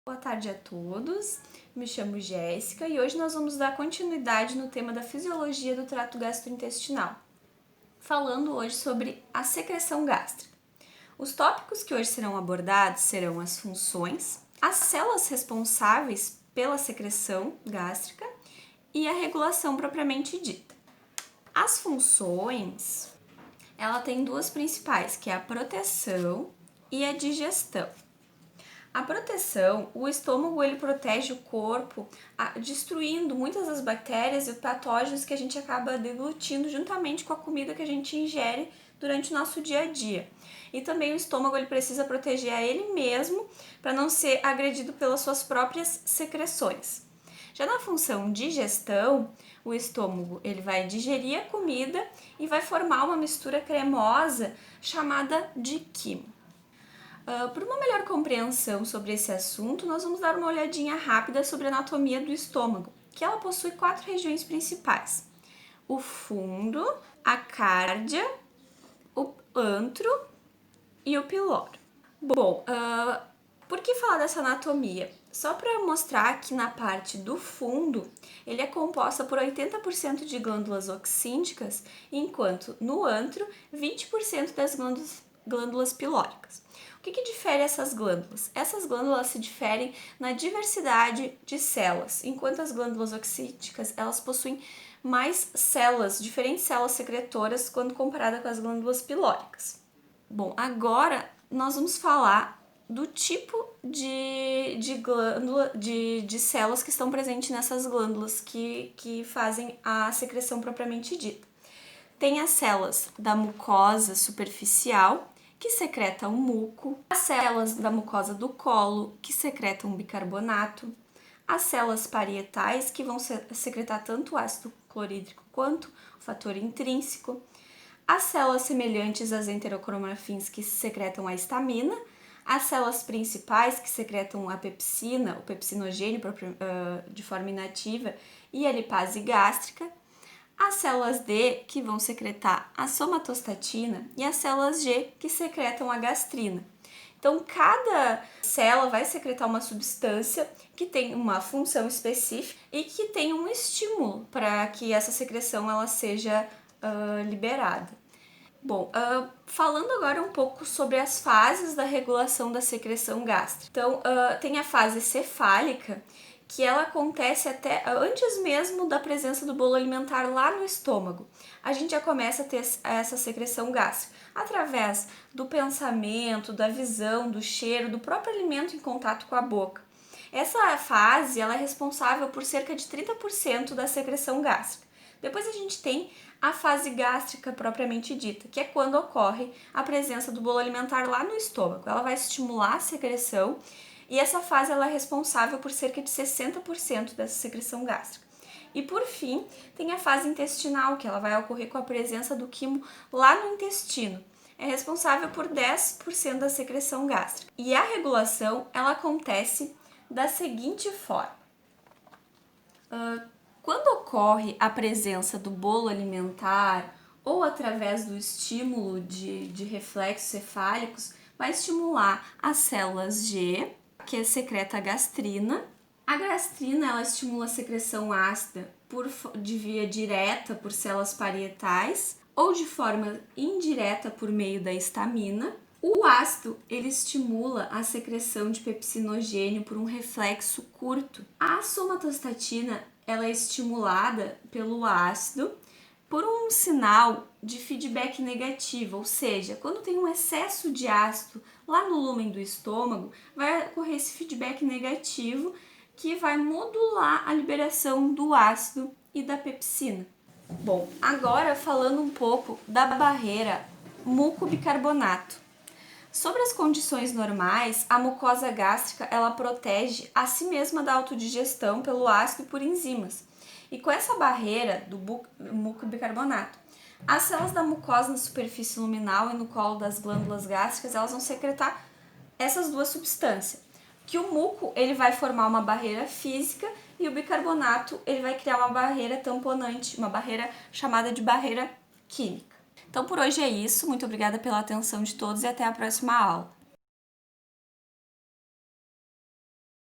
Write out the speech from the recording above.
Boa tarde a todos, me chamo Jéssica e hoje nós vamos dar continuidade no tema da fisiologia do trato gastrointestinal, falando hoje sobre a secreção gástrica. Os tópicos que hoje serão abordados serão as funções, as células responsáveis pela secreção gástrica e a regulação propriamente dita. As funções, ela tem duas principais, que é a proteção e a digestão. A proteção, o estômago ele protege o corpo, destruindo muitas das bactérias e patógenos que a gente acaba deglutindo juntamente com a comida que a gente ingere durante o nosso dia a dia. E também o estômago ele precisa proteger a ele mesmo para não ser agredido pelas suas próprias secreções. Já na função digestão, o estômago ele vai digerir a comida e vai formar uma mistura cremosa chamada de quimo. Por uma melhor compreensão sobre esse assunto, nós vamos dar uma olhadinha rápida sobre a anatomia do estômago, que ela possui 4 regiões principais: o fundo, a cárdia, o antro e o piloro. Bom, por que falar dessa anatomia? Só para mostrar que na parte do fundo, ele é composta por 80% de glândulas oxíndicas, enquanto no antro, 20% das glândulas pilóricas. O que difere essas glândulas? Essas glândulas se diferem na diversidade de células, enquanto as glândulas oxídicas elas possuem mais células, diferentes células secretoras quando comparada com as glândulas pilóricas. Bom, agora nós vamos falar do tipo de células que estão presentes nessas glândulas que fazem a secreção propriamente dita. Tem as células da mucosa superficial, que secretam muco, as células da mucosa do colo, que secretam bicarbonato, as células parietais, que vão secretar tanto o ácido clorídrico quanto o fator intrínseco, as células semelhantes às enterocromafins, que secretam a histamina, as células principais, que secretam a pepsina, o pepsinogênio de forma inativa, e a lipase gástrica, as células D, que vão secretar a somatostatina, e as células G, que secretam a gastrina. Então, cada célula vai secretar uma substância que tem uma função específica e que tem um estímulo para que essa secreção ela seja liberada. Bom, falando agora um pouco sobre as fases da regulação da secreção gástrica. Então, tem a fase cefálica, que ela acontece até antes mesmo da presença do bolo alimentar lá no estômago. A gente já começa a ter essa secreção gástrica através do pensamento, da visão, do cheiro, do próprio alimento em contato com a boca. Essa fase ela é responsável por cerca de 30% da secreção gástrica. Depois a gente tem a fase gástrica propriamente dita, que é quando ocorre a presença do bolo alimentar lá no estômago. Ela vai estimular a secreção e essa fase ela é responsável por cerca de 60% dessa secreção gástrica. E por fim, tem a fase intestinal, que ela vai ocorrer com a presença do quimo lá no intestino. É responsável por 10% da secreção gástrica. E a regulação, ela acontece da seguinte forma. Quando ocorre a presença do bolo alimentar ou através do estímulo de reflexos cefálicos, vai estimular as células G, que secreta a gastrina. A gastrina ela estimula a secreção ácida de via direta por células parietais ou de forma indireta por meio da histamina. O ácido ele estimula a secreção de pepsinogênio por um reflexo curto. A somatostatina ela é estimulada pelo ácido por um sinal de feedback negativo, ou seja, quando tem um excesso de ácido lá no lúmen do estômago, vai ocorrer esse feedback negativo que vai modular a liberação do ácido e da pepsina. Bom, agora falando um pouco da barreira mucobicarbonato. Sobre as condições normais, a mucosa gástrica ela protege a si mesma da autodigestão pelo ácido e por enzimas. E com essa barreira do mucobicarbonato, as células da mucosa na superfície luminal e no colo das glândulas gástricas, elas vão secretar essas duas substâncias. Que o muco, ele vai formar uma barreira física e o bicarbonato, ele vai criar uma barreira tamponante, uma barreira chamada de barreira química. Então, por hoje é isso. Muito obrigada pela atenção de todos e até a próxima aula.